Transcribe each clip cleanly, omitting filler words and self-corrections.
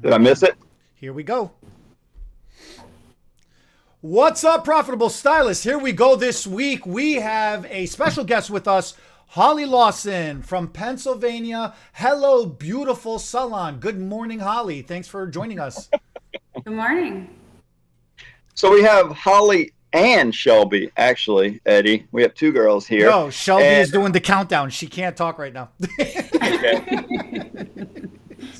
Did I miss it? Here we go. What's up, Profitable Stylist? Here we go this week. We have a special guest with us, Holly Lawson from Pennsylvania. Hello, beautiful salon. Good morning, Holly. Thanks for joining us. Good morning. So we have Holly and Shelby, actually, Eddie. We have two girls here. No, Shelby is doing the countdown. She can't talk right now. Okay.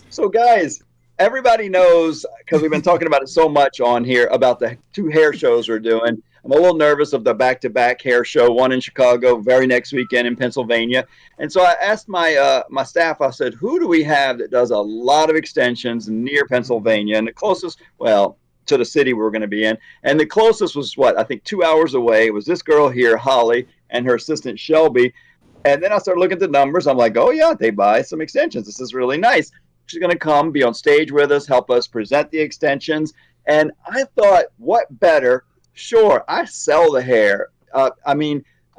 So, guys, everybody knows, because we've been talking about it so much on here, about the two hair shows we're doing. I'm a little nervous of the back-to-back hair show, one in Chicago, very next weekend in Pennsylvania. And so I asked my my staff, I said, who do we have that does a lot of extensions near Pennsylvania? And the closest, well, to the city we're going to be in. And the closest was, I think 2 hours away. It was this girl here, Holly, and her assistant, Shelby. And then I started looking at the numbers. I'm like, oh, yeah, they buy some extensions. This is really nice. She's going to come, be on stage with us, help us present the extensions. And I thought, what better? Sure, I sell the hair. I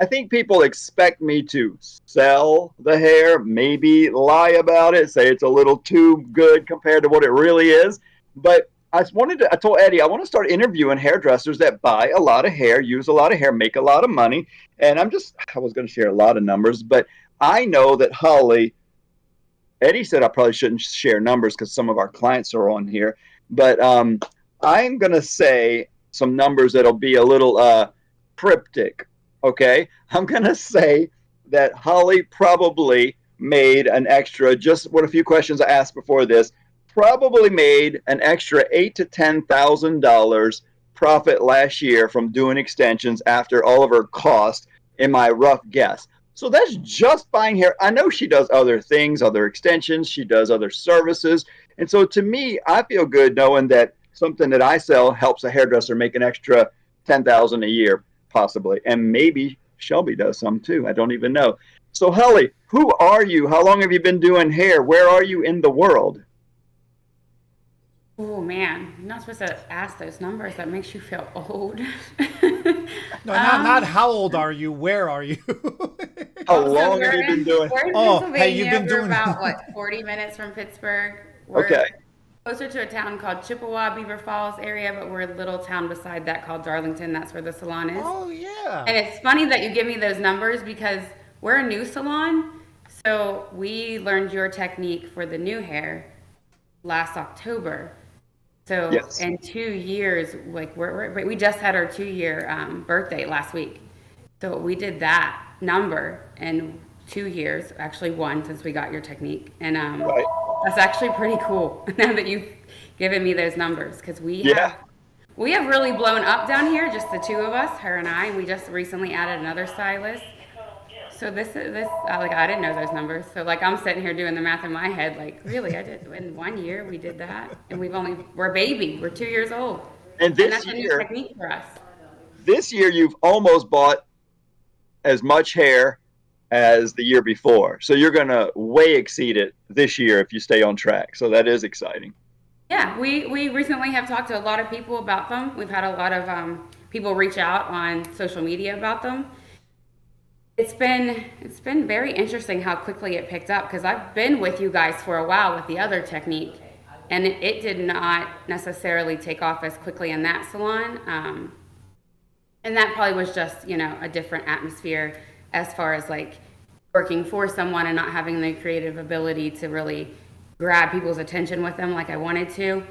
think people expect me to sell the hair, maybe lie about it, say it's a little too good compared to what it really is. But I told Eddie, I want to start interviewing hairdressers that buy a lot of hair, use a lot of hair, make a lot of money. And I was going to share a lot of numbers, but I know that Holly, Eddie said I probably shouldn't share numbers because some of our clients are on here, but I'm going to say some numbers that'll be a little cryptic, okay? I'm going to say that Holly probably made an extra, just what a few questions I asked before this, probably made an extra $8,000 to $10,000 profit last year from doing extensions after all of her costs, in my rough guess. So that's just buying hair. I know she does other things, other extensions. She does other services. And so to me, I feel good knowing that something that I sell helps a hairdresser make an extra $10,000 a year, possibly. And maybe Shelby does some too. I don't even know. So Holly, who are you? How long have you been doing hair? Where are you in the world? Oh man, you're not supposed to ask those numbers. That makes you feel old. No, not how old are you? Where are you? How long have you been doing? We're in Hey, you've Pennsylvania. been We're doing about 40 minutes from Pittsburgh. We're Okay. closer to a town called Chippewa, Beaver Falls area, but we're a little town beside that called Darlington. That's where the salon is. Oh, yeah. And it's funny that you give me those numbers because we're a new salon. So we learned your technique for the new hair last October. So Yes. in 2 years, like we just had our 2-year birthday last week. So we did that number in 2 years, actually one since we got your technique. And Right. that's actually pretty cool now that you've given me those numbers because we Yeah. have really blown up down here, just the two of us, her and I. And we just recently added another stylist. So this I didn't know those numbers. So like I'm sitting here doing the math in my head, like really, I did in 1 year we did that, and we're a baby, we're 2 years old, And and that's a new technique for us. this year you've almost bought as much hair as the year before. So you're going to way exceed it this year if you stay on track. So that is exciting. Yeah, we recently have talked to a lot of people about them. We've had a lot of people reach out on social media about them. It's been very interesting how quickly it picked up because I've been with you guys for a while with the other technique, and it did not necessarily take off as quickly in that salon. And that probably was just, a different atmosphere as far as like working for someone and not having the creative ability to really grab people's attention with them like I wanted to.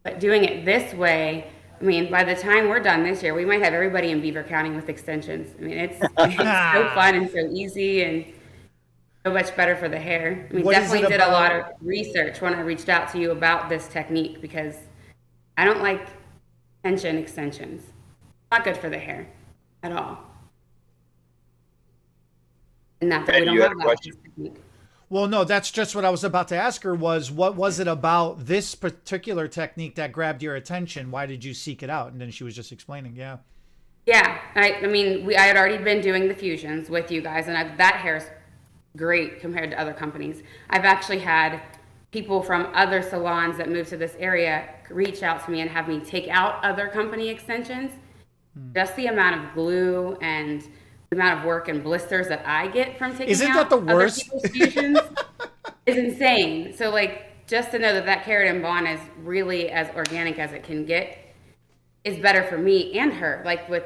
But doing it this way, I mean, by the time we're done this year, we might have everybody in Beaver County with extensions. I mean, it's so fun and so easy and so much better for the hair. I mean, definitely did a lot of research when I reached out to you about this technique because I don't like extensions. Not good for the hair at all. And not that we don't have that technique. Well, no, that's just what I was about to ask her was what was it about this particular technique that grabbed your attention? Why did you seek it out? And then she was just explaining, yeah. Yeah, I had already been doing the fusions with you guys, and that hair's great compared to other companies. I've actually had people from other salons that moved to this area reach out to me and have me take out other company extensions. Just the amount of glue and the amount of work and blisters that I get from taking Isn't out that the worst? other people's fusions is insane. So like just to know that that keratin bond is really as organic as it can get is better for me and her. Like with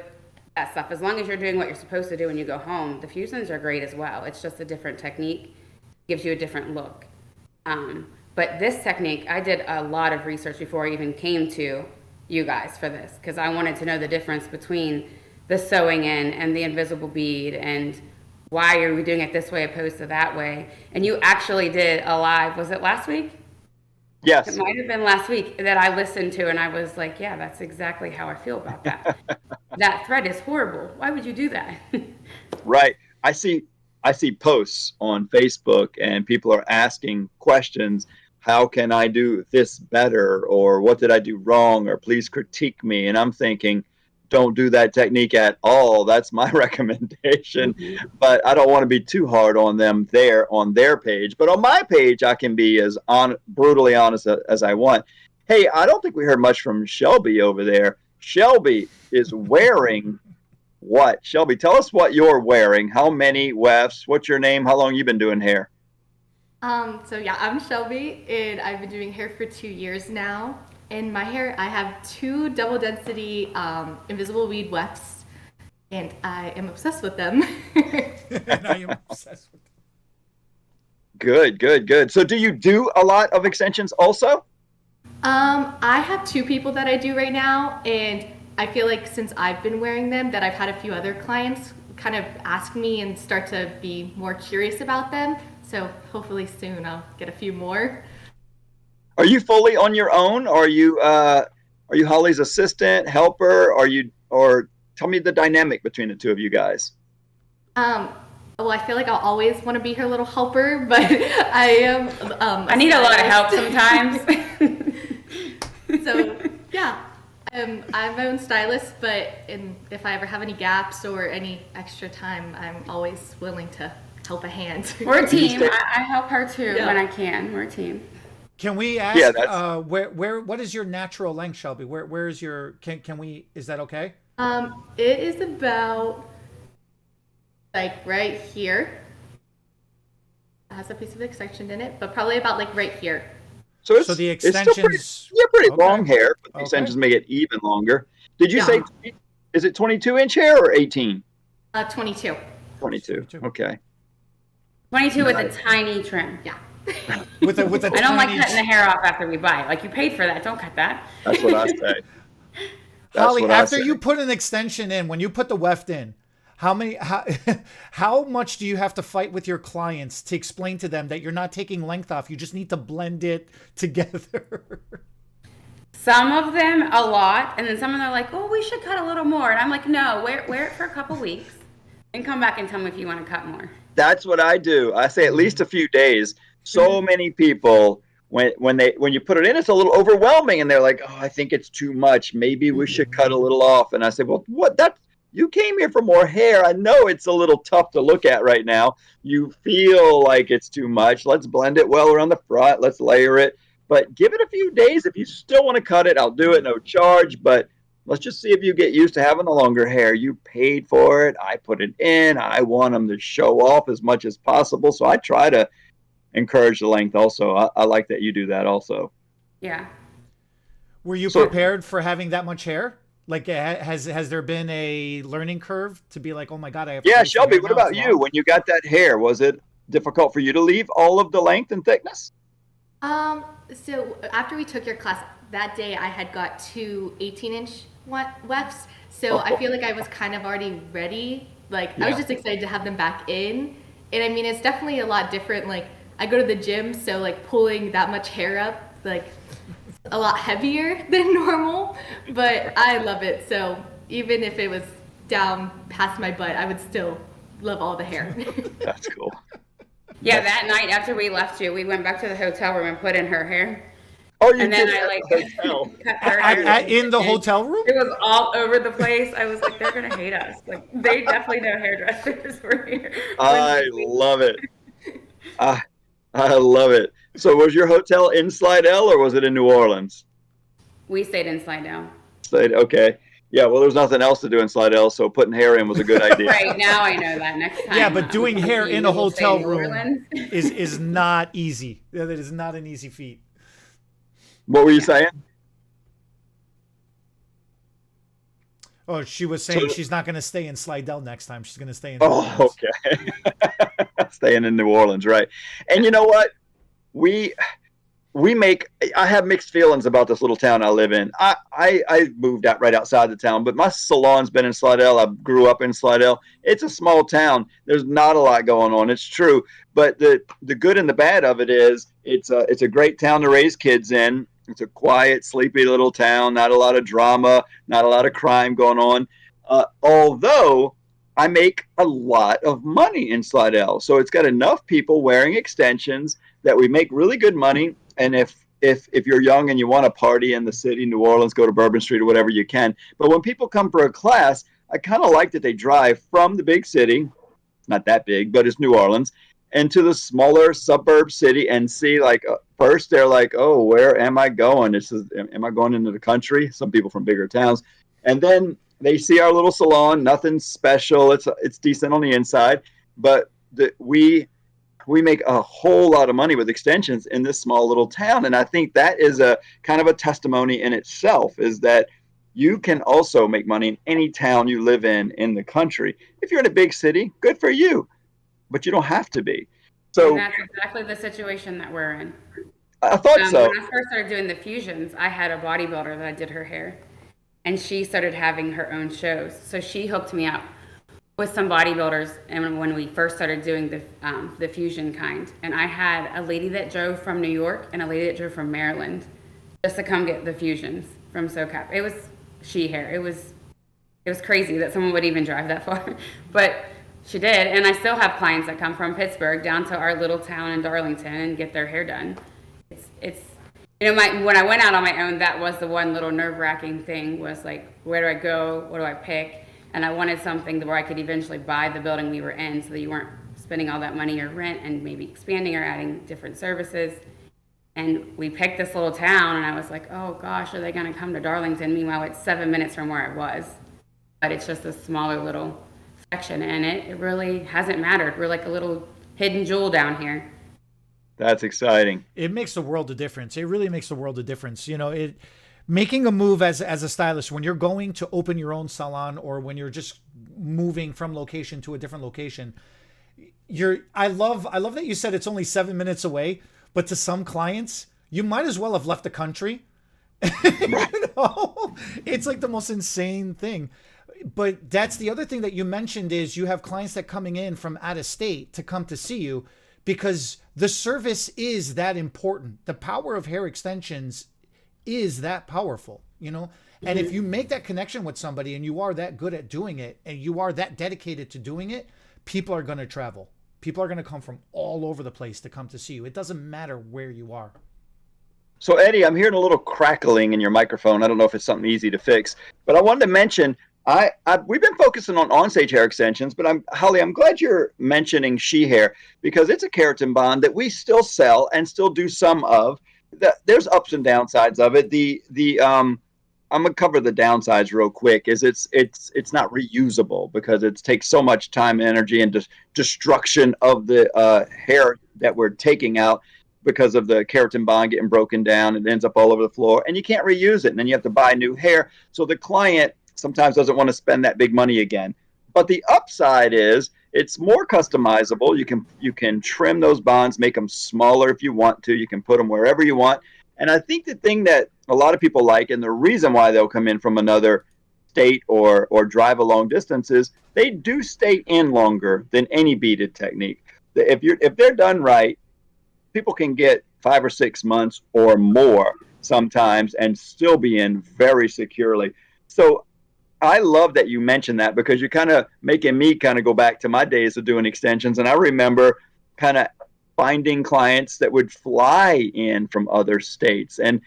that stuff, as long as you're doing what you're supposed to do when you go home, the fusins are great as well. It's just a different technique, gives you a different look. But this technique, I did a lot of research before I even came to you guys for this, because I wanted to know the difference between the sewing in and the invisible bead, and why are we doing it this way opposed to that way. And you actually did a live, was it last week? Yes. It might have been last week that I listened to, and I was like, yeah, that's exactly how I feel about that. That thread is horrible. Why would you do that? Right. I see posts on Facebook and people are asking questions. How can I do this better? Or what did I do wrong? Or please critique me. And I'm thinking, don't do that technique at all. That's my recommendation. Mm-hmm. But I don't want to be too hard on them there on their page. But on my page, I can be as brutally honest as I want. Hey, I don't think we heard much from Shelby over there. Shelby is wearing what? Shelby, tell us what you're wearing. How many wefts? What's your name? How long you been doing hair? So yeah, I'm Shelby, and I've been doing hair for 2 years now. In my hair, I have 2 double density invisible weed wefts, and I am obsessed with them. And I am obsessed with them. Good. So do you do a lot of extensions also? I have 2 people that I do right now, and I feel like since I've been wearing them that I've had a few other clients kind of ask me and start to be more curious about them. So hopefully soon I'll get a few more. Are you fully on your own? Or are you Holly's assistant, helper? Or tell me the dynamic between the two of you guys. Well, I feel like I'll always want to be her little helper, but I am. I need a lot of help sometimes. So yeah, I'm my own stylist, but if I ever have any gaps or any extra time, I'm always willing to help a hand. We're a team. I help her too when I can. We're a team. Can we ask what is your natural length, Shelby? Where is your is that okay? It is about like right here. It has a piece of extension in it, but probably about like right here. So the extensions, you're pretty long hair, but the extensions make it even longer. Did you say, is it 22-inch hair or 18? 22. 22. Okay. 22 with a tiny trim. Yeah. with a I don't like cutting the hair off after we buy it. Like, you paid for that. Don't cut that. That's what I say. Holly, after you put an extension in, when you put the weft in, how much do you have to fight with your clients to explain to them that you're not taking length off? You just need to blend it together. Some of them a lot, and then some of them are like, "Oh, we should cut a little more." And I'm like, "No, wear it for a couple weeks, and come back and tell me if you want to cut more." That's what I do. I say at least a few days. So many people, when you put it in, it's a little overwhelming, and they're like, "Oh, I think it's too much. Maybe we should cut a little off." And I say, "Well, you came here for more hair. I know it's a little tough to look at right now. You feel like it's too much. Let's blend it well around the front. Let's layer it. But give it a few days. If you still want to cut it, I'll do it, no charge. But let's just see if you get used to having the longer hair. You paid for it. I put it in. I want them to show off as much as possible. So I try to encourage the length also. I like that you do that also. Yeah. Were you prepared for having that much hair? Like, has there been a learning curve to be like, oh my God, I have. Yeah, Shelby, what about you? When you got that hair, was it difficult for you to leave all of the length and thickness? So after we took your class that day, I had got 2 18-inch wefts. So I feel like I was kind of already ready. Like, I was just excited to have them back in. And I mean, it's definitely a lot different. Like, I go to the gym, so like pulling that much hair up, like, a lot heavier than normal, but I love it. So even if it was down past my butt, I would still love all the hair. That's cool. Yeah, that night after we left you, we went back to the hotel room and put in her hair. Oh, you and did? Then I cut her hair. In the hotel room? It was all over the place. I was like, they're gonna hate us. Like, they definitely know hairdressers were here. I love it. I love it. So was your hotel in Slidell or was it in New Orleans? We stayed in Slidell. Okay. Yeah, well, there's nothing else to do in Slidell, so putting hair in was a good idea. Right, now I know that. Next time. Yeah, but doing hair in a hotel room is not easy. That is not an easy feat. What were you Yeah. saying? Oh, she was So, saying she's not going to stay in Slidell next time. She's going to stay in New oh, Orleans. okay. Staying in New Orleans, right? And you know what? We we make I have mixed feelings about this little town I live in. I moved out right outside the town, but my salon's been in Slidell. I grew up in Slidell. It's a small town. There's not a lot going on. It's true, but the good and the bad of it is it's a great town to raise kids in. It's a quiet, sleepy little town. Not a lot of drama. Not a lot of crime going on. Although I make a lot of money in Slidell, so it's got enough people wearing extensions that we make really good money. And if you're young and you want to party in the city, New Orleans, go to Bourbon Street or whatever you can. But when people come for a class, I kind of like that they drive from the big city, not that big, but it's New Orleans, into the smaller suburb city and see like first they're like, oh, where am I going? Am I going into the country? Some people from bigger towns, and then they see our little salon, nothing special. It's decent on the inside, but we make a whole lot of money with extensions in this small little town. And I think that is a kind of a testimony in itself, is that you can also make money in any town you live in the country. If you're in a big city, good for you, but you don't have to be. And So that's exactly the situation that we're in. I thought so. When I first started doing the fusions, I had a bodybuilder that did her hair, and she started having her own shows. So she hooked me up with some bodybuilders, and when we first started doing the fusion kind, and I had a lady that drove from New York and a lady that drove from Maryland just to come get the fusions from SoCap. It was she hair. It was crazy that someone would even drive that far, but she did. And I still have clients that come from Pittsburgh down to our little town in Darlington and get their hair done. It's when I went out on my own, that was the one little nerve-wracking thing, was like, where do I go? What do I pick? And I wanted something where I could eventually buy the building we were in, so that you weren't spending all that money or rent and maybe expanding or adding different services. And we picked this little town, and I was like, oh gosh, are they going to come to Darlington? Meanwhile, it's 7 minutes from where I was. But it's just a smaller little section, and it really hasn't mattered. We're like a little hidden jewel down here. That's exciting. It makes a world of difference. It really makes a world of difference. Making a move as a stylist, when you're going to open your own salon or when you're just moving from location to a different location, I love that you said it's only 7 minutes away, but to some clients, you might as well have left the country. It's like the most insane thing. But that's the other thing that you mentioned, is you have clients that coming in from out of state to come to see you because the service is that important. The power of hair extensions is that powerful, And if you make that connection with somebody and you are that good at doing it and you are that dedicated to doing it, people are going to travel. People are going to come from all over the place to come to see you. It doesn't matter where you are. So Eddie, I'm hearing a little crackling in your microphone. I don't know if it's something easy to fix, but I wanted to mention we've been focusing on onstage hair extensions, but Holly, I'm glad you're mentioning she hair, because it's a keratin bond that we still sell and still do some of. There's ups and downsides of it. I'm gonna cover the downsides real quick. Is it's not reusable because it takes so much time, energy, and destruction of the hair that we're taking out because of the keratin bond getting broken down. It ends up all over the floor, and you can't reuse it, and then you have to buy new hair. So the client sometimes doesn't want to spend that big money again. But the upside is it's more customizable. You can trim those bonds, make them smaller if you want to. You can put them wherever you want. And I think the thing that a lot of people like, and the reason why they'll come in from another state or drive a long distance, is they do stay in longer than any beaded technique. If they're done right, people can get 5 or 6 months or more sometimes and still be in very securely. So I love that you mentioned that, because you're kind of making me kind of go back to my days of doing extensions. And I remember kind of finding clients that would fly in from other states. And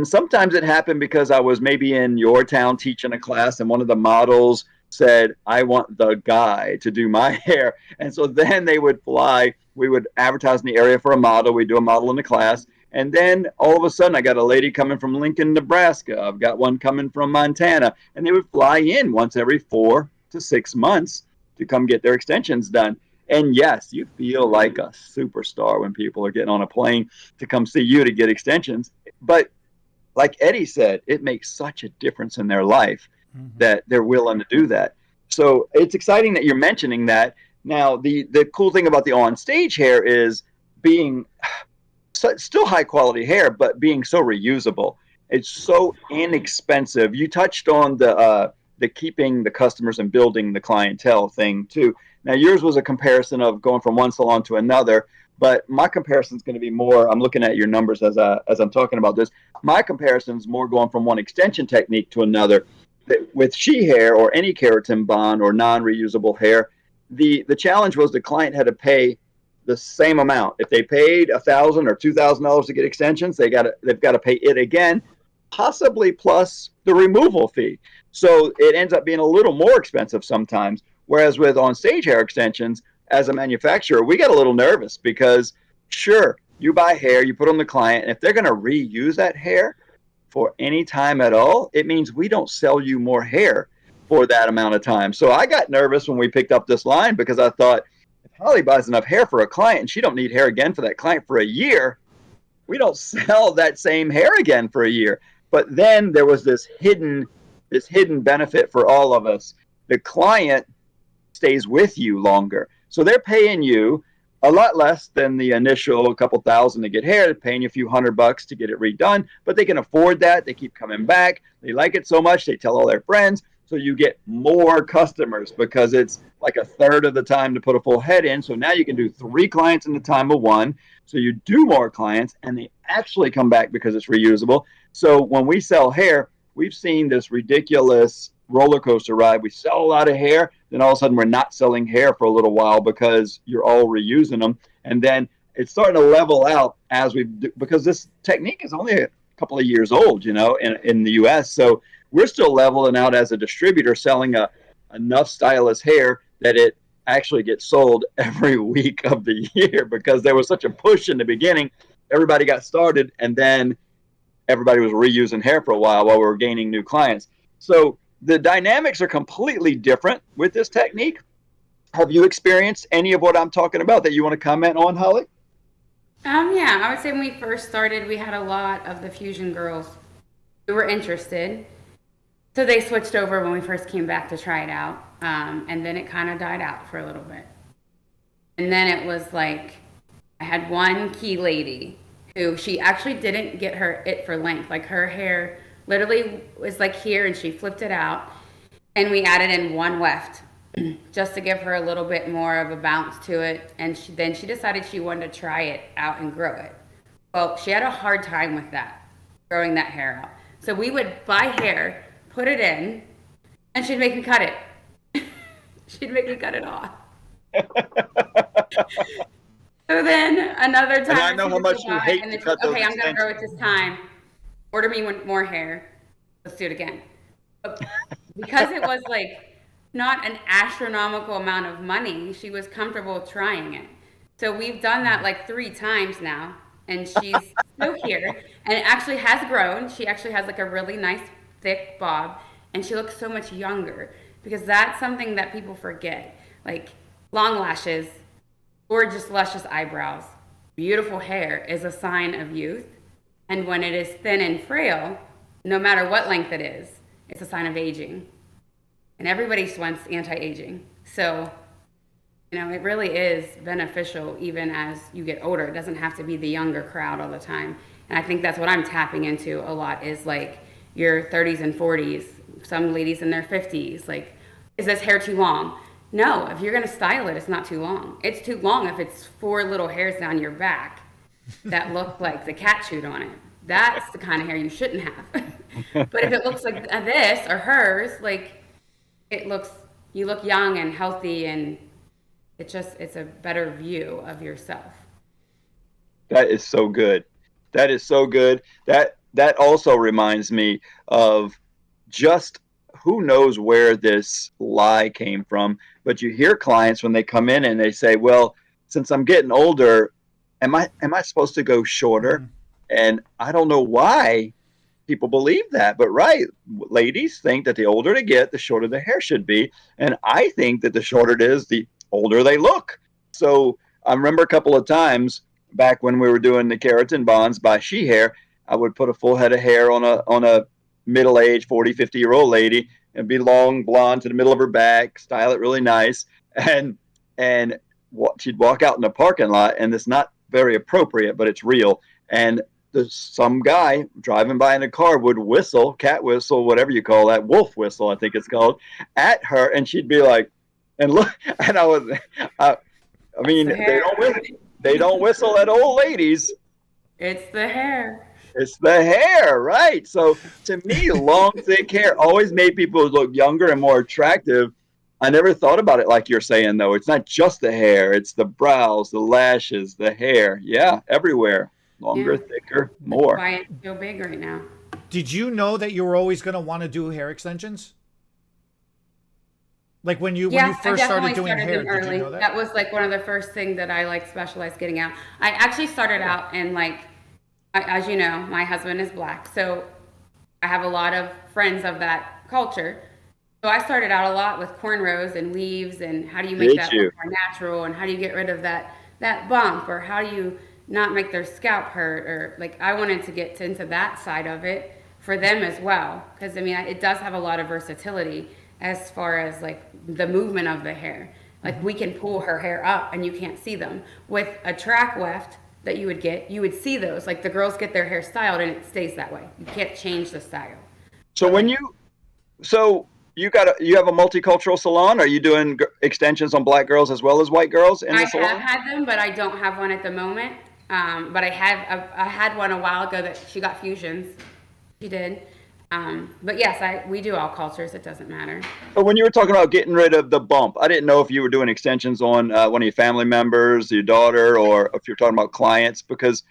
sometimes it happened because I was maybe in your town teaching a class, and one of the models said, I want the guy to do my hair. And so then they would fly. We would advertise in the area for a model. We'd do a model in the class. And then all of a sudden, I got a lady coming from Lincoln, Nebraska. I've got one coming from Montana. And they would fly in once every 4 to 6 months to come get their extensions done. And yes, you feel like a superstar when people are getting on a plane to come see you to get extensions. But like Eddie said, it makes such a difference in their life that they're willing to do that. So it's exciting that you're mentioning that. Now, the cool thing about the on stage hair is being still high quality hair, but being so reusable. It's so inexpensive. You touched on the keeping the customers and building the clientele thing too. Now, yours was a comparison of going from one salon to another, but my comparison is going to be more. I'm looking at your numbers as I'm talking about this. My comparison is more going from one extension technique to another. With she hair or any keratin bond or non-reusable hair, the challenge was the client had to pay the same amount. If they paid $1,000 or $2,000 to get extensions, they've got to pay it again, possibly plus the removal fee. So it ends up being a little more expensive sometimes. Whereas with on stage hair extensions, as a manufacturer, we get a little nervous because sure, you buy hair, you put on the client, and if they're going to reuse that hair for any time at all, it means we don't sell you more hair for that amount of time. So I got nervous when we picked up this line because I thought, if Holly buys enough hair for a client and she don't need hair again for that client for a year, we don't sell that same hair again for a year. But then there was this hidden benefit for all of us. The client stays with you longer. So they're paying you a lot less than the initial couple thousand to get hair. They're paying you a few $100 to get it redone, but they can afford that. They keep coming back. They like it so much. They tell all their friends. So you get more customers because it's like a third of the time to put a full head in. So now you can do 3 clients in the time of 1. So you do more clients and they actually come back because it's reusable. So when we sell hair, we've seen this ridiculous roller coaster ride. We sell a lot of hair, then all of a sudden we're not selling hair for a little while because you're all reusing them. And then it's starting to level out because this technique is only a couple of years old, in the US. So we're still leveling out as a distributor, selling enough Stylist hair that it actually gets sold every week of the year because there was such a push in the beginning. Everybody got started and then everybody was reusing hair for a while we were gaining new clients. So the dynamics are completely different with this technique. Have you experienced any of what I'm talking about that you want to comment on, Holly? Yeah, I would say when we first started, we had a lot of the fusion girls who were interested. So they switched over when we first came back to try it out. And then it kind of died out for a little bit. And then it was like, I had one key lady who she actually didn't get it for length. Like her hair literally was like here and she flipped it out. And we added in 1 weft just to give her a little bit more of a bounce to it. And then she decided she wanted to try it out and grow it. Well, she had a hard time with that, growing that hair out. So we would buy hair, put it in, and she'd make me cut it. She'd make me cut it off. So then another time, and I know how much you hate to cut those okay, I'm gonna extensions. grow it this time. Order me more hair. Let's do it again. But because it was like not an astronomical amount of money, she was comfortable trying it. So we've done that like 3 times now, and she's still here, and it actually has grown. She actually has like a really nice thick bob, and she looks so much younger because that's something that people forget. Like long lashes, gorgeous, luscious eyebrows, beautiful hair is a sign of youth. And when it is thin and frail, no matter what length it is, it's a sign of aging. And everybody wants anti-aging. So, it really is beneficial even as you get older. It doesn't have to be the younger crowd all the time. And I think that's what I'm tapping into a lot is like your 30s and 40s, some ladies in their 50s. Like, is this hair too long? No, if you're going to style it, it's not too long. It's too long if it's 4 little hairs down your back that look like the cat chewed on it. That's the kind of hair you shouldn't have. But if it looks like this or hers, like you look young and healthy, and it's a better view of yourself. That is so good. That is so good. That also reminds me of just who knows where this lie came from. But you hear clients when they come in and they say, well, since I'm getting older, am I supposed to go shorter? Mm-hmm. And I don't know why people believe that, but right, ladies think that the older they get, the shorter the hair should be. And I think that the shorter it is, the older they look. So I remember a couple of times back when we were doing the keratin bonds by she hair, I would put a full head of hair on a middle-aged 40, 50-year-old lady, and be long blonde to the middle of her back, style it really nice, and she'd walk out in the parking lot, and it's not very appropriate, but it's real. And some guy driving by in a car would whistle, cat whistle, whatever you call that, wolf whistle, I think it's called, at her, and she'd be like, and look, and I mean, they don't whistle at old ladies. It's the hair. It's the hair, right? So to me, long, thick hair always made people look younger and more attractive. I never thought about it like you're saying, though. It's not just the hair. It's the brows, the lashes, the hair. Yeah, everywhere. Longer, thicker, more. That's why it's so big right now. Did you know that you were always going to want to do hair extensions? Like when you first started doing hair, did you know that? That was like one of the first things that I like specialized getting out. I actually started out in like, as you know, my husband is black, so I have a lot of friends of that culture. So I started out a lot with cornrows and weaves, and how do you make that look more natural, and how do you get rid of that bump, or how do you not make their scalp hurt, or like I wanted to get into that side of it for them as well, because I mean it does have a lot of versatility as far as like the movement of the hair. Like we can pull her hair up and you can't see them. With a track weft that you would see those. Like the girls get their hair styled and it stays that way. You can't change the style. So you have a multicultural salon? Are you doing extensions on black girls as well as white girls in the salon? I have had them, but I don't have one at the moment. But I had one a while ago that she got fusions. She did. But yes, we do all cultures. It doesn't matter. But when you were talking about getting rid of the bump, I didn't know if you were doing extensions on one of your family members, your daughter, or if you're talking about clients. Because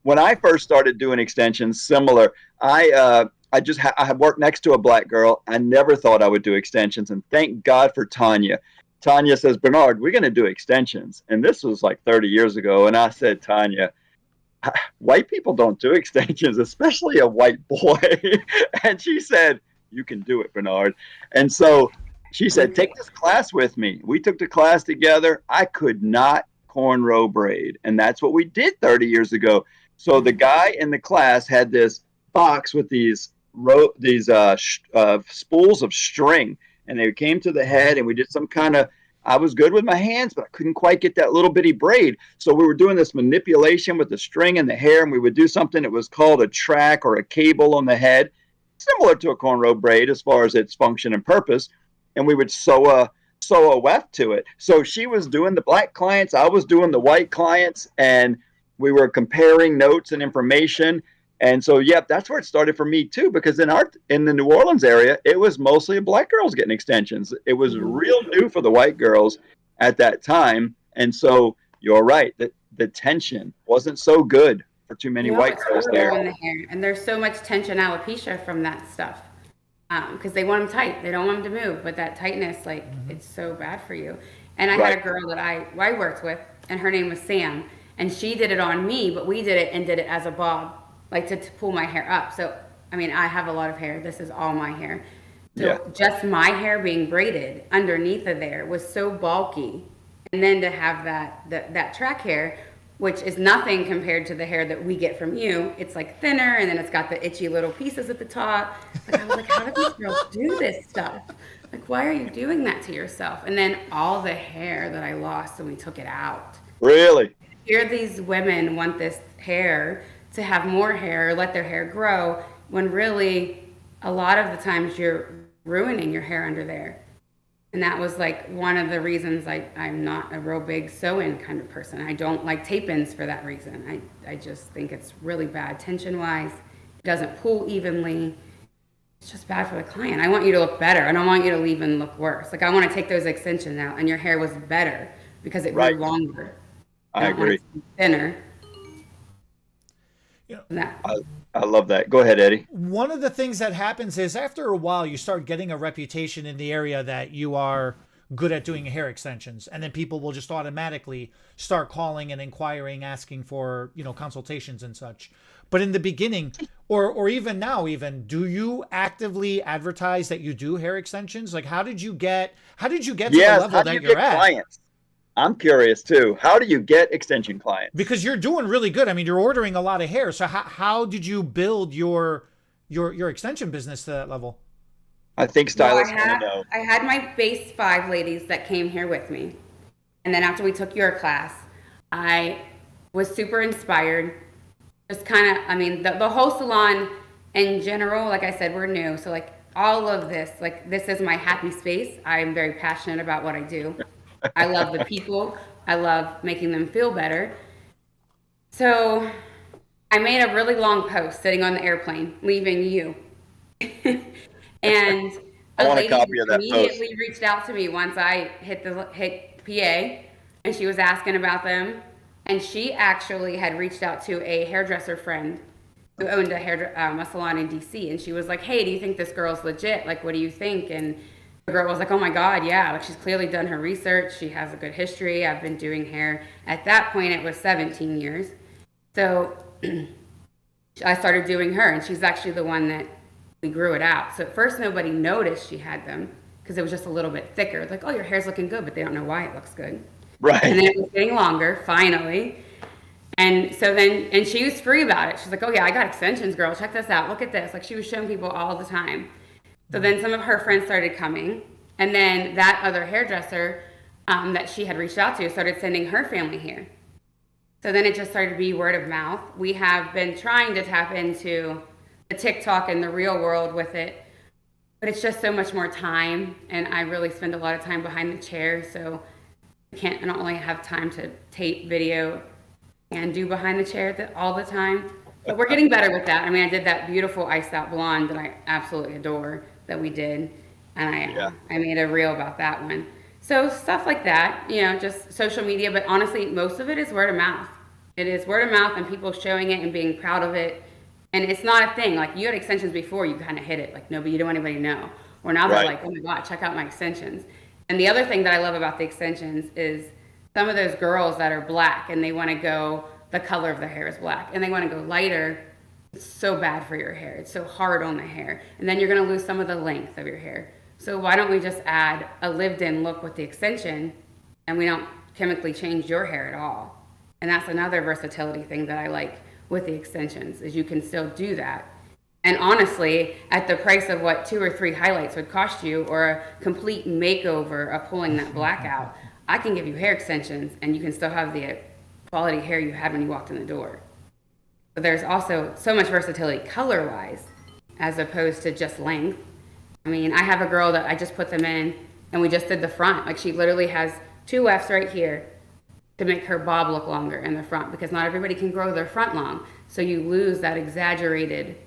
when I first started doing extensions, similar, I had worked next to a black girl. I never thought I would do extensions, and thank God for Tanya. Tanya says, Bernard, we're going to do extensions. And this was like 30 years ago. And I said, Tanya, white people don't do extensions, especially a white boy. And she said, you can do it, Bernard. And so she said, take this class with me. We took the class together. I could not cornrow braid. And that's what we did 30 years ago. So the guy in the class had this box with these spools of string, and they came to the head, and we did some kind of, I was good with my hands, but I couldn't quite get that little bitty braid. So we were doing this manipulation with the string and the hair, and we would do something that was called a track or a cable on the head, similar to a cornrow braid as far as its function and purpose. And we would sew a weft to it. So she was doing the black clients, I was doing the white clients, and we were comparing notes and information. And so, that's where it started for me too, because in the New Orleans area, it was mostly black girls getting extensions. It was real new for the white girls at that time. And so you're right, that the tension wasn't so good for too many white girls there. In the hair. And there's so much tension alopecia from that stuff, because they want them tight. They don't want them to move, but that tightness, it's so bad for you. And I had a girl that I worked with, and her name was Sam, and she did it on me, but we did it as a bob. Like to pull my hair up. So, I mean, I have a lot of hair. This is all my hair. So just my hair being braided underneath of there was so bulky. And then to have that track hair, which is nothing compared to the hair that we get from you. It's like thinner, and then it's got the itchy little pieces at the top. Like I was like, how do these girls do this stuff? Like, why are you doing that to yourself? And then all the hair that I lost when we took it out. Really? Here these women want this hair to have more hair, let their hair grow, when really a lot of the times you're ruining your hair under there. And that was like one of the reasons I'm not a real big sew-in kind of person. I don't like tape-ins for that reason. I just think it's really bad tension-wise. It doesn't pull evenly. It's just bad for the client. I want you to look better. I don't want you to even look worse. Like I want to take those extensions out, and your hair was better because it grew longer. I agree. Thinner. I love that. Go ahead, Eddie. One of the things that happens is after a while, you start getting a reputation in the area that you are good at doing hair extensions. And then people will just automatically start calling and inquiring, asking for, consultations and such. But in the beginning, or even now, do you actively advertise that you do hair extensions? Like, how did you get to the level that you're at? Clients? I'm curious too. How do you get extension clients? Because you're doing really good. I mean, you're ordering a lot of hair. So how did you build your extension business to that level? I think Well, stylists want to know. I had my base 5 ladies that came here with me. And then after we took your class, I was super inspired. Just kind of, I mean, the whole salon in general, like I said, we're new. So like all of this, like this is my happy space. I'm very passionate about what I do. I love the people. I love making them feel better. So I made a really long post sitting on the airplane, leaving you. And I a want a lady copy of that immediately reached out to me once I hit PA, and she was asking about them. And she actually had reached out to a hairdresser friend who owned a salon in DC, and she was like, "Hey, do you think this girl's legit? Like, what do you think?" And the girl was like, "Oh my God, yeah! Like, she's clearly done her research. She has a good history. I've been doing hair. At that point, it was 17 years. So I started doing her, and she's actually the one that we grew it out. So at first, nobody noticed she had them because it was just a little bit thicker. Like, oh, your hair's looking good, but they don't know why it looks good. Right. And then it was getting longer, finally. And so then, and she was free about it. She's like, "Oh yeah, I got extensions, girl. Check this out. Look at this." Like, she was showing people all the time. So then some of her friends started coming. And then that other hairdresser that she had reached out to started sending her family here. So then it just started to be word of mouth. We have been trying to tap into the TikTok and the real world with it, but it's just so much more time. And I really spend a lot of time behind the chair. So I don't only have time to tape video and do behind the chair all the time. But we're getting better with that. I mean, I did that beautiful iced out blonde that I absolutely adore that we did. And I made a reel about that one. So stuff like that, just social media. But honestly, most of it is word of mouth. It is word of mouth and people showing it and being proud of it. And it's not a thing. Like, you had extensions before, you kind of hit it. Like, nobody, you don't want anybody to know. Or now they're like, "Oh my God, check out my extensions." And the other thing that I love about the extensions is some of those girls that are black and they want to go, the color of their hair is black, and they want to go lighter. It's so bad for your hair. It's so hard on the hair. And then you're going to lose some of the length of your hair. So why don't we just add a lived-in look with the extension, and we don't chemically change your hair at all? And that's another versatility thing that I like with the extensions, is you can still do that. And honestly, at the price of what 2 or 3 highlights would cost you, or a complete makeover of pulling that black out, I can give you hair extensions and you can still have the quality hair you had when you walked in the door. But there's also so much versatility color-wise as opposed to just length. I mean, I have a girl that I just put them in and we just did the front. Like, she literally has 2 wefts right here to make her bob look longer in the front, because not everybody can grow their front long. So you lose that exaggerated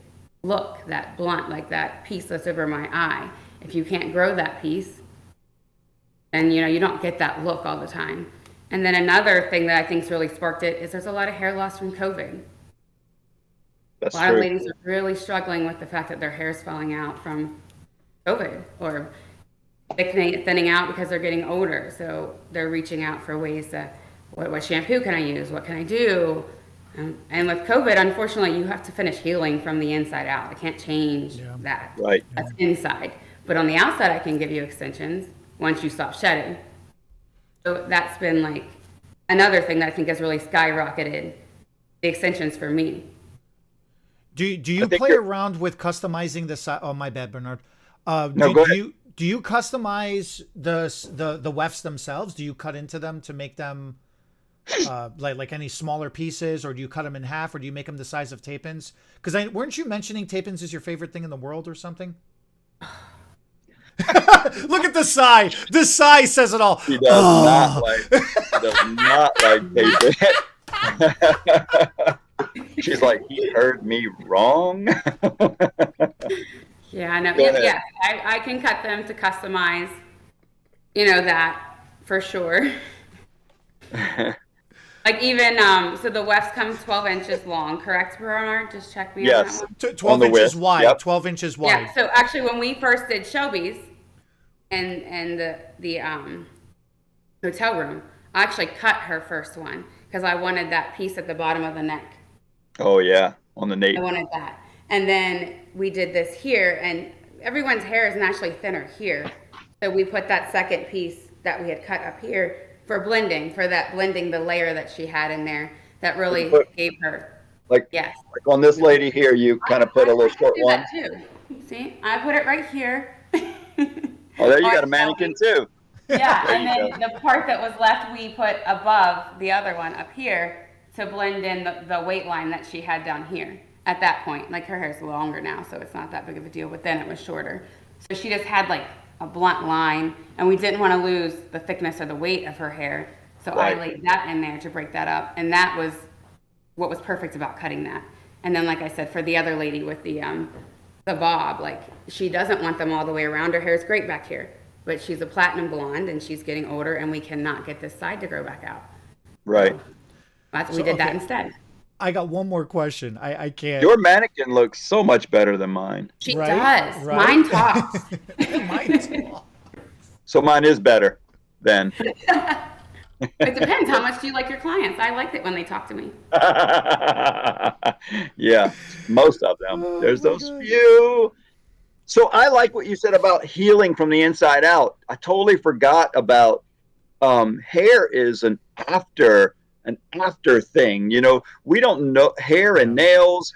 look, that blunt, like that piece that's over my eye. If you can't grow that piece, then you don't get that look all the time. And then another thing that I think's really sparked it is there's a lot of hair loss from COVID. That's a lot true. of ladies are really struggling with the fact that their hair's falling out from COVID, or thinning out because they're getting older. So they're reaching out for ways to, what shampoo can I use? What can I do? And with COVID, unfortunately, you have to finish healing from the inside out. I can't change that. Right. That's inside. But on the outside, I can give you extensions once you stop shedding. So that's been like another thing that I think has really skyrocketed the extensions for me. Do you play around with customizing the size? Oh, my bad, Bernard. No, go ahead. Do you customize the wefts themselves? Do you cut into them to make them like any smaller pieces, or do you cut them in half, or do you make them the size of tape-ins? Because weren't you mentioning tape-ins is your favorite thing in the world or something? Look at the sigh. The sigh says it all. He does not like tape-in. She's like, "He heard me wrong." Yeah, I know. Yeah, I can cut them to customize, that for sure. Like, even, so the wefts come 12 inches long, correct, Bernard? Just check me on that one. 12 inches wide. Yep. 12 inches wide. Yeah, so actually when we first did Shelby's and the hotel room, I actually cut her first one because I wanted that piece at the bottom of the neck. Oh, yeah, on the nape. I wanted that. And then we did this here, and everyone's hair is naturally thinner here. So we put that second piece that we had cut up here for blending, for that blending the layer that she had in there that really gave her. Like, Yes. like on this lady here, you kind of put a little short do one. that too. See, I put it right here. Oh, there you got a mannequin too. Yeah, and then the part that was left, we put above the other one up here to blend in the weight line that she had down here at that point. Like her hair's longer now, so it's not that big of a deal, but then it was shorter. So she just had like a blunt line, and we didn't want to lose the thickness or the weight of her hair. So I laid that in there to break that up, and that was what was perfect about cutting that. And then, like I said, for the other lady with the bob, like she doesn't want them all the way around. Her hair's great back here, but she's a platinum blonde and she's getting older, and we cannot get this side to grow back out. Right. We did that instead. I got one more question. I can't. Your mannequin looks so much better than mine. She does. Right? Mine talks. Mine talks. So mine is better then. It depends. How much do you like your clients? I like it when they talk to me. Yeah, most of them. There's those few. So I like what you said about healing from the inside out. I totally forgot about hair is an after thing. You know, we don't know, hair and nails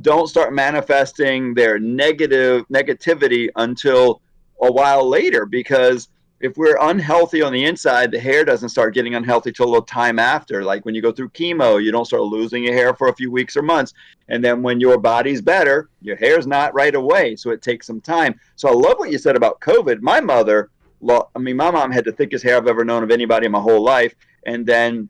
don't start manifesting their negativity until a while later, because if we're unhealthy on the inside, the hair doesn't start getting unhealthy till a little time after. Like when you go through chemo, you don't start losing your hair for a few weeks or months. And then when your body's better, your hair's not right away. So it takes some time. So I love what you said about COVID. My mom had the thickest hair I've ever known of anybody in my whole life. And then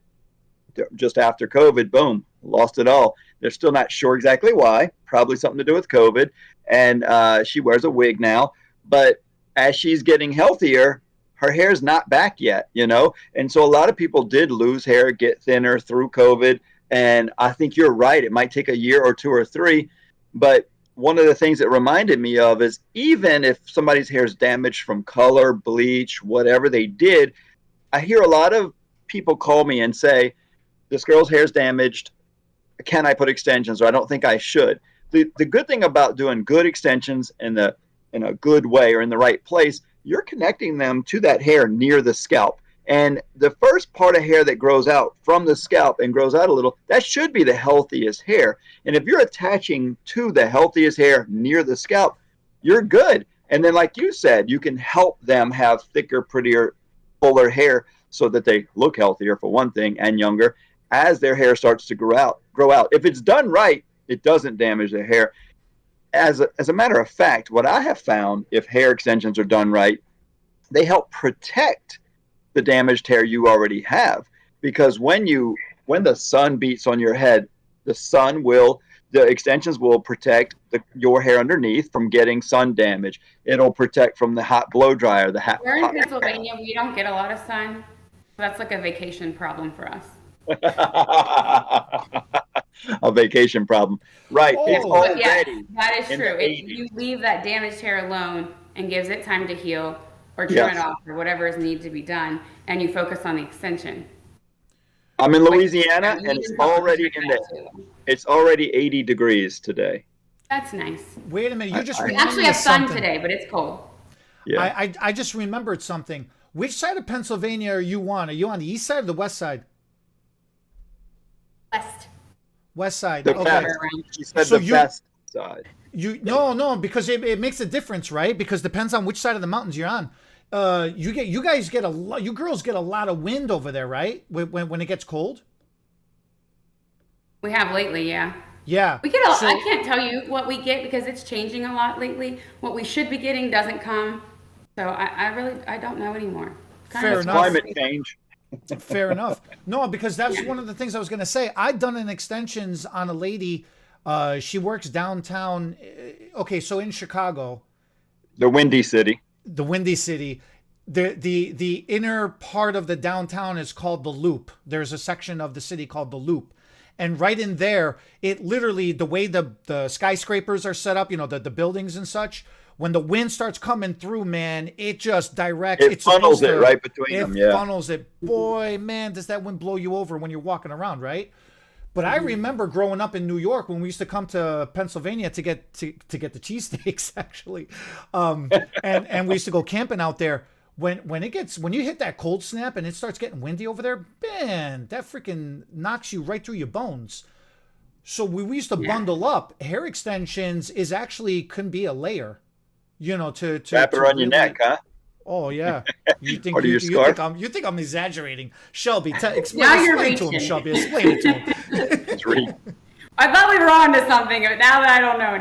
just after COVID, boom, lost it all. They're still not sure exactly why. Probably something to do with COVID. And she wears a wig now. But as she's getting healthier, her hair's not back yet, you know? And so a lot of people did lose hair, get thinner through COVID. And I think you're right. It might take a year or two or three. But one of the things that reminded me of is even if somebody's hair is damaged from color, bleach, whatever they did, I hear a lot of people call me and say, this girl's hair's damaged. Can I put extensions? Or I don't think I should. The good thing about doing good extensions in a good way or in the right place, you're connecting them to that hair near the scalp. And the first part of hair that grows out from the scalp and grows out a little, that should be the healthiest hair. And if you're attaching to the healthiest hair near the scalp, you're good. And then like you said, you can help them have thicker, prettier, fuller hair so that they look healthier for one thing and younger as their hair starts to grow out. If it's done right, it doesn't damage their hair. As a matter of fact, what I have found, if hair extensions are done right, they help protect the damaged hair you already have. Because when the sun beats on your head, the extensions will protect your hair underneath from getting sun damage. It'll protect from the hot blow dryer. We're in Pennsylvania. We don't get a lot of sun. That's like a vacation problem for us. A vacation problem, right? It's already that is true. You leave that damaged hair alone and gives it time to heal or trim it off or whatever is needed to be done, and you focus on the extension. I'm in Louisiana, and it's already 80 degrees today. That's nice. Wait a minute, you just we actually have sun today, but it's cold. Yeah, I just remembered something. Which side of Pennsylvania are you on? Are you on the east side or the west side? West side. The best. She said so the best side. No, because it makes a difference, right? Because depends on which side of the mountains you're on. You girls get a lot of wind over there, right? When it gets cold. We have lately, yeah. Yeah. We get I can't tell you what we get because it's changing a lot lately. What we should be getting doesn't come. So I don't know anymore. Fair enough. Climate change. Fair enough. No, because that's one of the things I was going to say. I've done an extensions on a lady. She works downtown. Okay, so in Chicago. The Windy City. The Windy City. The inner part of the downtown is called the Loop. There's a section of the city called the Loop. And right in there, it literally, the way the skyscrapers are set up, the buildings and such, when the wind starts coming through, man, it just directs. It funnels it right between them, yeah. It funnels it. Boy, man, does that wind blow you over when you're walking around, right? But I remember growing up in New York when we used to come to Pennsylvania to get the cheesesteaks, actually. And we used to go camping out there. when you hit that cold snap and it starts getting windy over there, man, that freaking knocks you right through your bones. So we used to bundle up. Hair extensions is actually can be a layer, to wrap it around your neck, huh? Oh yeah. You think Or do you, your you scarf? think I'm exaggerating? Shelby, explain Now you're to him, reaching. Shelby. Explain it to him. It's real. I thought we were on to something, but now that I don't know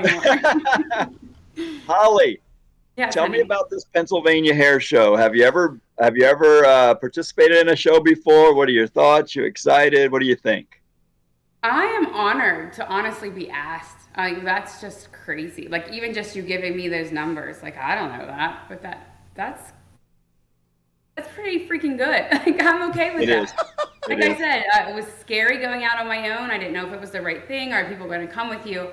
anymore. Holly, Yes, tell me honey. about this Pennsylvania hair show. Have you ever participated in a show before? What are your thoughts? You excited? What do you think? I am honored to honestly be asked. Like that's just crazy. Like even just you giving me those numbers, like I don't know that, but that's pretty freaking good. Like I'm okay with It that. is. Like It I is. said, it was scary going out on my own. I didn't know if it was the right thing. Are people going to come with you?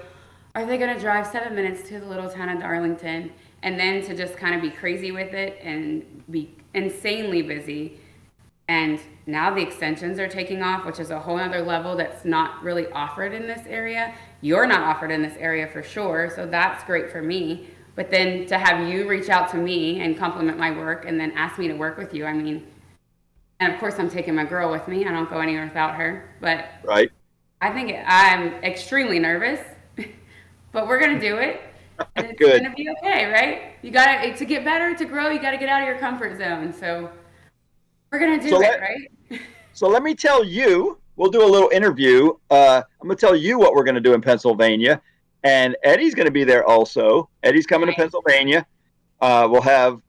Are they going to drive 7 minutes to the little town of Darlington and then to just kind of be crazy with it and be insanely busy? And now the extensions are taking off, which is a whole other level that's not really offered in this area. You're not offered in this area for sure, so that's great for me. But then to have you reach out to me and compliment my work and then ask me to work with you, I mean, and of course I'm taking my girl with me. I don't go anywhere without her. But Right? I'm extremely nervous, but we're gonna do it. And it's Good. gonna be okay, right? You gotta, to get better, to grow, you gotta get out of your comfort zone. So we're gonna do So it, right? So let me tell you, we'll do a little interview. I'm going to tell you what we're going to do in Pennsylvania. And Eddie's going to be there also. Eddie's coming to Nice. Pennsylvania. We'll have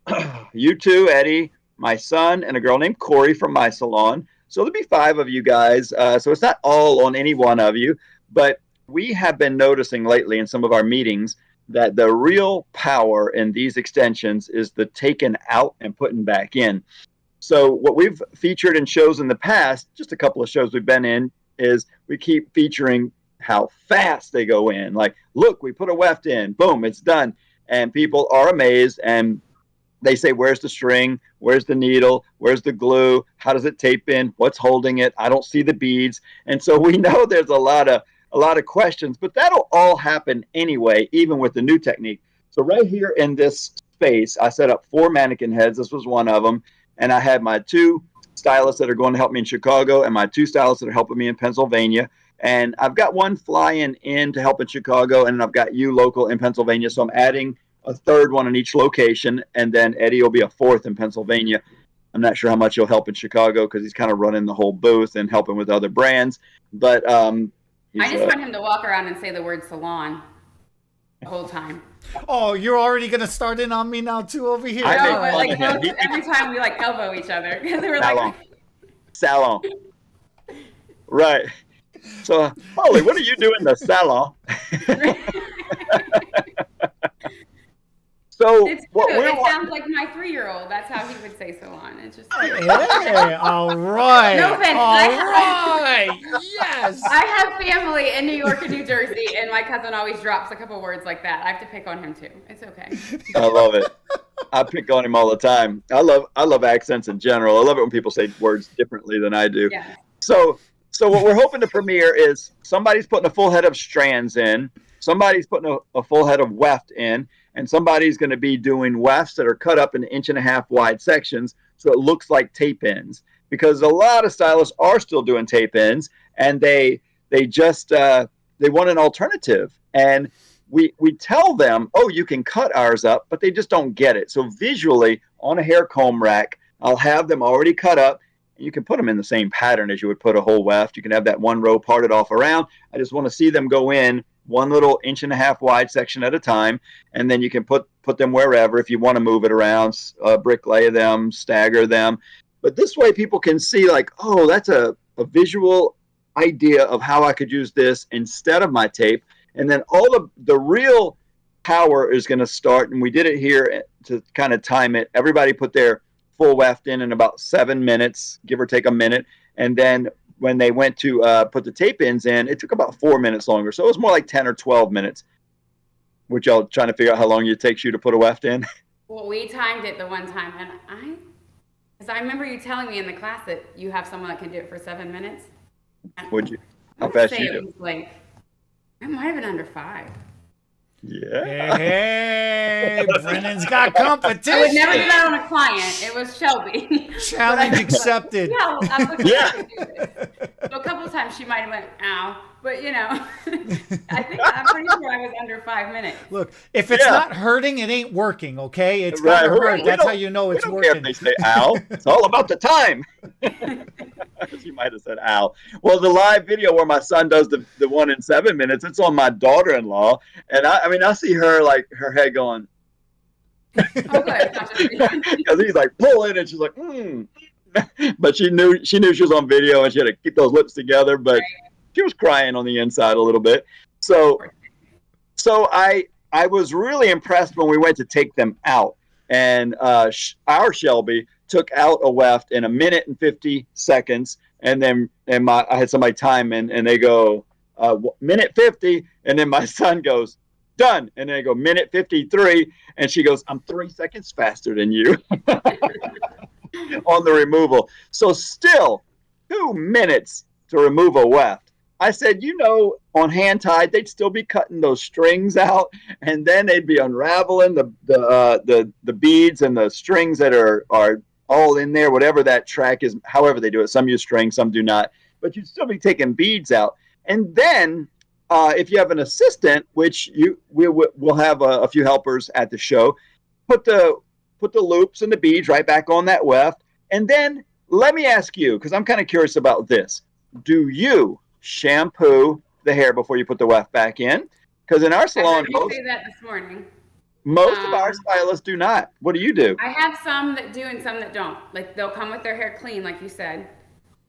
you two, Eddie, my son, and a girl named Corey from my salon. So there'll be 5 of you guys. So it's not all on any one of you. But we have been noticing lately in some of our meetings that the real power in these extensions is the taking out and putting back in. So what we've featured in shows in the past, just a couple of shows we've been in, is we keep featuring how fast they go in. Like, look, we put a weft in, boom, it's done. And people are amazed and they say, where's the string? Where's the needle? Where's the glue? How does it tape in? What's holding it? I don't see the beads. And so we know there's a lot of questions, but that'll all happen anyway, even with the new technique. So right here in this space, I set up 4 mannequin heads. This was one of them. And I had my 2 stylists that are going to help me in Chicago and my 2 stylists that are helping me in Pennsylvania. And I've got one flying in to help in Chicago, and I've got you local in Pennsylvania. So I'm adding a 3rd one in each location, and then Eddie will be a 4th in Pennsylvania. I'm not sure how much he'll help in Chicago because he's kind of running the whole booth and helping with other brands. But I just want him to walk around and say the word salon the whole time. Oh, you're already gonna start in on me now too over here. I No, make but fun like of him. both, every time we like elbow each other because they were salon. like, Salon. Right. So, Holly, what do you do in the salon? So it's what true. we're It sounds like my 3-year-old. That's how he would say salon. It's just Hey, all right. No offense, All right. Yes. I have family in New York and New Jersey, and my cousin always drops a couple words like that. I have to pick on him too. It's okay. I love it. I pick on him all the time. I love accents in general. I love it when people say words differently than I do. Yeah. So what we're hoping to premiere is somebody's putting a full head of strands in, somebody's putting a full head of weft in, and somebody's going to be doing wefts that are cut up in 1.5 inch wide sections so it looks like tape ins. Because a lot of stylists are still doing tape ins, and they just they want an alternative. And we tell them, oh, you can cut ours up, but they just don't get it. So visually on a hair comb rack, I'll have them already cut up. You can put them in the same pattern as you would put a whole weft. You can have that one row parted off around. I just want to see them go in one little 1.5 inch wide section at a time, and then you can put them wherever if you want to move it around, bricklay them, stagger them. But this way people can see like, oh, that's a visual idea of how I could use this instead of my tape. And then all the real power is going to start, and we did it here to kind of time it. Everybody put their full weft in about 7 minutes, give or take a minute. And then when they went to put the tape ins in, it took about 4 minutes longer. So it was more like 10 or 12 minutes. Which y'all trying to figure out how long it takes you to put a weft in? Well, we timed it the one time, and because I remember you telling me in the class that you have someone that can do it for 7 minutes. Would you? I How would fast say you it do? was like, it might have been under 5. Yeah. Hey, Brennan's got I would never do competition. that on a client. It was Shelby. Challenge accepted. Yeah, I was like, Yeah. I could do this. So a couple of times she might have went, ow. But, I'm pretty sure I was under 5 minutes. Look, if it's Yeah. not hurting, it ain't working, okay? It's Right. gotta hurt. We That's how don't- you know it's we don't care working. if they say ow. It's all about the time. She might have said ow. Well, the live video where my son does the 1 in 7 minutes, it's on my daughter-in-law. And I see her, like, her head going, Oh, good. It's not just me. because he's like pulling and she's like, But she knew she was on video and she had to keep those lips together, but she was crying on the inside a little bit. So I was really impressed when we went to take them out, and our Shelby took out a weft in 1 minute and 50 seconds, and then I had somebody time and they go minute 50, and then my son goes done, and then I go minute 53, and she goes, I'm 3 seconds faster than you on the removal. So still 2 minutes to remove a weft. I said, on hand tied, they'd still be cutting those strings out, and then they'd be unraveling the beads and the strings that are all in there, whatever that track is, however they do it. Some use strings, some do not, but you'd still be taking beads out. And then if you have an assistant, which we'll have a few helpers at the show, put the loops and the beads right back on that weft. And then let me ask you, because I'm kind of curious about this. Do you shampoo the hair before you put the weft back in? Because in our salon, I heard you say that this morning. most of our stylists do not. What do you do? I have some that do and some that don't. Like, they'll come with their hair clean, like you said.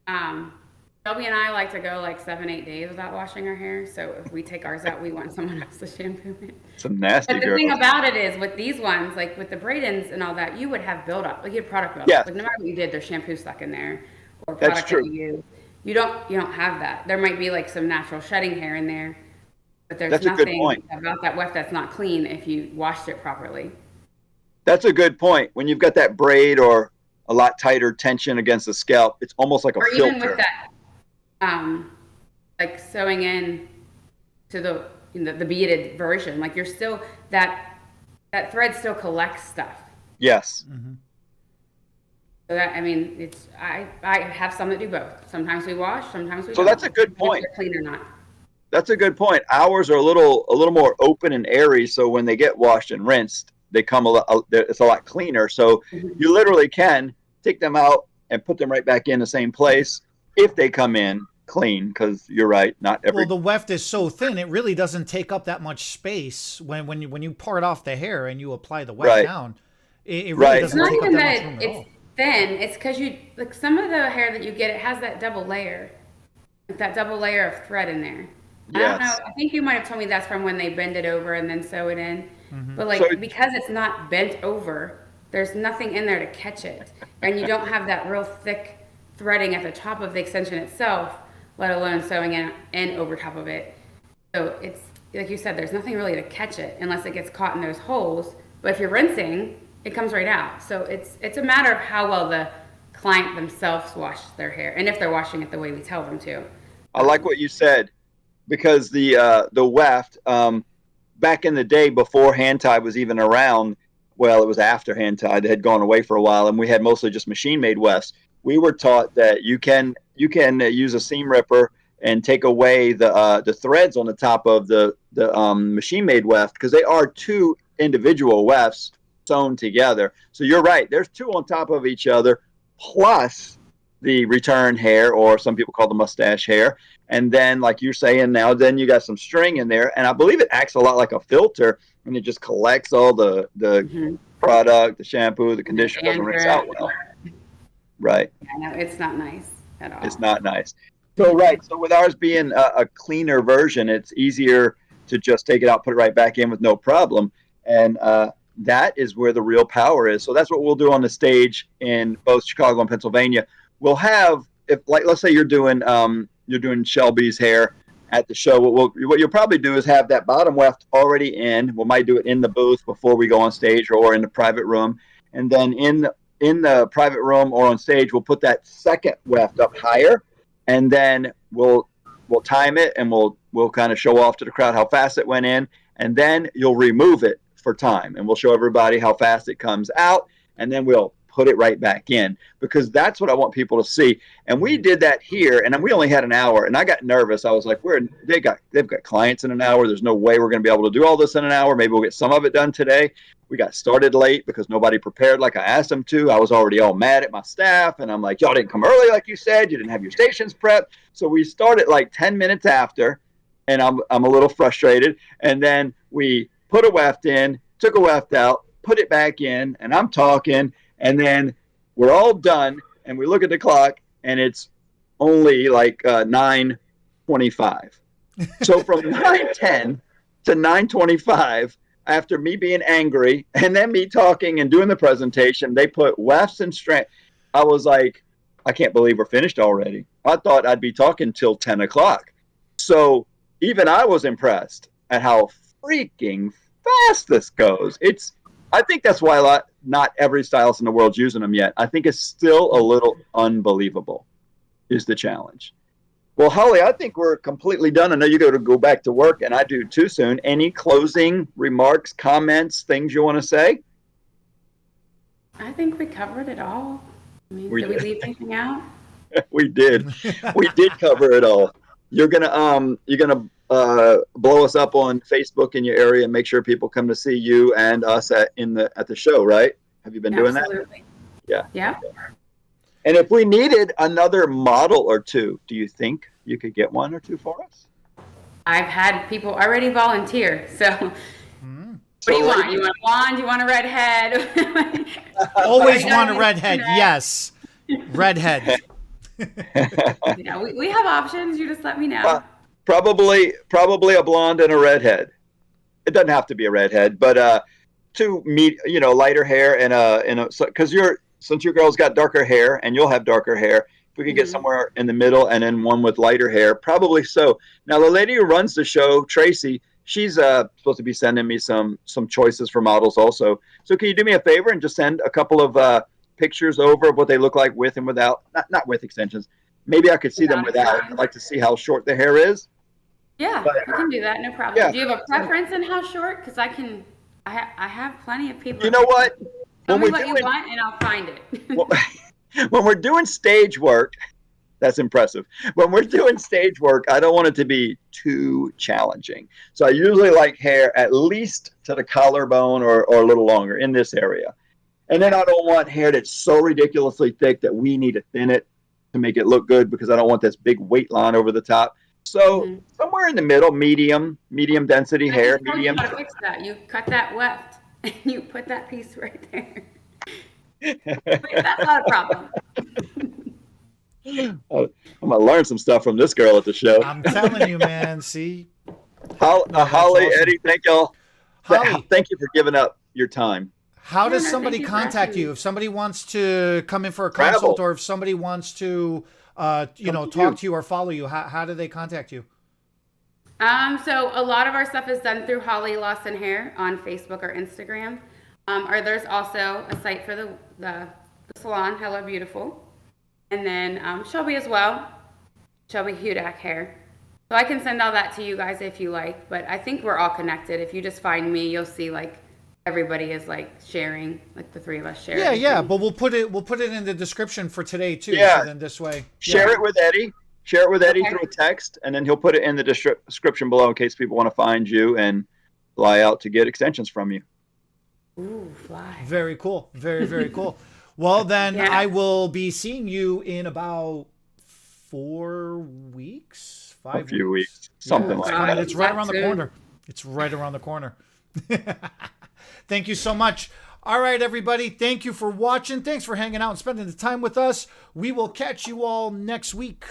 Shelby and I like to go like 7-8 days without washing our hair. So if we take ours out, we want someone else to shampoo it. Some nasty But the girls. thing about it is, with these ones, like with the braidings and all that, you would have buildup. Like, you had product buildup. Yes. Like, no matter what you did, there's shampoo stuck in there or That's product true. that you use. You don't have that. There might be like some natural shedding hair in there, but there's That's a good nothing point. about that weft that's not clean if you washed it properly. That's a good point. When you've got that braid or a lot tighter tension against the scalp, it's almost like a Or filter. even with that, like sewing in to the beaded version, like you're still that thread still collects stuff. Yes. Mm-hmm. So that, I have some that do both. Sometimes we wash, sometimes we So don't. that's a good If point. they're clean or not. That's a good point. Ours are a little more open and airy, so when they get washed and rinsed, they come it's a lot cleaner. So you literally can take them out and put them right back in the same place if they come in clean, because you're right, not every. Well, the weft is so thin, it really doesn't take up that much space when you part off the hair and you apply the weft Right. down. It really Right. It's doesn't not take up even that much that room at it's all. thin. It's because like some of the hair that you get, it has that double layer, like that double layer of thread in there. I don't know. Yes. I think you might have told me that's from when they bend it over and then sew it in. Mm-hmm. But like, So- because it's not bent over, there's nothing in there to catch it, and you don't have that real thick threading at the top of the extension itself, let alone sewing in over top of it. So it's like you said, there's nothing really to catch it unless it gets caught in those holes. But if you're rinsing, it comes right out. So it's a matter of how well the client themselves wash their hair, and if they're washing it the way we tell them to. I like what you said, because the weft, back in the day before hand tie was even around, well, it was after hand tie. They had gone away for a while, and we had mostly just machine made wefts. We were taught that you can use a seam ripper and take away the threads on the top of the machine made weft, because they are two individual wefts sewn together. So you're right. There's two on top of each other, plus the return hair, or some people call the mustache hair. And then, like you're saying now, then you got some string in there, and I believe it acts a lot like a filter, and it just collects all the product, the shampoo, the conditioner, doesn't rinse out well. Right. I know it's not nice at all. It's not nice. So right. So with ours being a cleaner version, it's easier to just take it out, put it right back in with no problem, and that is where the real power is. So that's what we'll do on the stage in both Chicago and Pennsylvania. We'll have, if like, let's say you're doing Shelby's hair at the show. What you'll probably do is have that bottom weft already in. We might do it in the booth before we go on stage, or in the private room, and then in the private room or on stage, we'll put that second weft up higher, and then we'll time it, and we'll we'll kind of show off to the crowd how fast it went in, and then you'll remove it for time, and we'll show everybody how fast it comes out, and then we'll put it right back in, because that's what I want people to see. And we did that here, and we only had an hour, and I got nervous. I was like, they've got clients in an hour. There's no way we're going to be able to do all this in an hour. Maybe we'll get some of it done today. We got started late because nobody prepared like I asked them to. I was already all mad at my staff, and I'm like, y'all didn't come early like you said. You didn't have your stations prepped. So we started like 10 minutes after, and I'm a little frustrated. And then we put a weft in, took a weft out, put it back in, and I'm talking. And then we're all done, and we look at the clock, and it's only like 9:25. So from 9:10 to 9:25, after me being angry and then me talking and doing the presentation, they put wefts and strength. I was like, I can't believe we're finished already. I thought I'd be talking till 10 o'clock. So even I was impressed at how freaking fast this goes. I think that's why not every stylist in the world's using them yet. I think it's still a little unbelievable is the challenge. Well, Holly, I think we're completely done. I know you got to go back to work, and I do too soon. Any closing remarks, comments, things you want to say? I think we covered it all. I mean, did we leave anything out? We did. We did cover it all. You're gonna blow us up on Facebook in your area and make sure people come to see you and us at the show, right? Have you been doing that? Absolutely. Yeah. Yeah. And if we needed another model or two, do you think you could get one or two for us? I've had people already volunteer. So what do you want? You want a blonde? You want a redhead? Always want a redhead. Yes. Redhead. Yeah, we have options. You just let me know. Probably a blonde and a redhead. It doesn't have to be a redhead, but two lighter hair and because since your girl's got darker hair and you'll have darker hair, if we could get somewhere in the middle and then one with lighter hair, probably so. Now the lady who runs the show, Tracy, she's supposed to be sending me some choices for models also. So can you do me a favor and just send a couple of pictures over of what they look like with and without, not with extensions. Maybe I could see them without. I'd like to see how short the hair is. Yeah, we can do that. No problem. Yeah. Do you have a preference in how short? Because I have plenty of people. You know what? Tell me what you want and I'll find it. When we're doing stage work, that's impressive. When we're doing stage work, I don't want it to be too challenging. So I usually like hair at least to the collarbone or a little longer in this area. And then I don't want hair that's so ridiculously thick that we need to thin it to make it look good, because I don't want this big weight line over the top. So somewhere in the middle, medium density hair. Medium. You gotta fix that. You cut that weft and you put that piece right there. That's not a problem. I'm gonna learn some stuff from this girl at the show. I'm telling you, man. See, Holly, awesome. Eddie, thank y'all. Holly, thank you for giving up your time. How does somebody contact you? If somebody wants to come in for a consult, or if somebody wants to, talk to you or follow you, how do they contact you? So a lot of our stuff is done through Holly Lawson Hair on Facebook or Instagram. Or there's also a site for the salon, Hello Beyoutiful. And then Shelby as well, Shelby Hudak Hair. So I can send all that to you guys if you like, but I think we're all connected. If you just find me, you'll see everybody is sharing, the three of us share. Yeah, but we'll put it in the description for today too. Yeah. So then this way. Share it with Eddie. Share it with Eddie through a text, and then he'll put it in the description below in case people want to find you and fly out to get extensions from you. Ooh, fly. Very cool. Very, very cool. Well, then I will be seeing you in about 4 weeks, 5 weeks. A few weeks, something like that. It's right around the corner. It's right around the corner. Thank you so much. All right, everybody. Thank you for watching. Thanks for hanging out and spending the time with us. We will catch you all next week.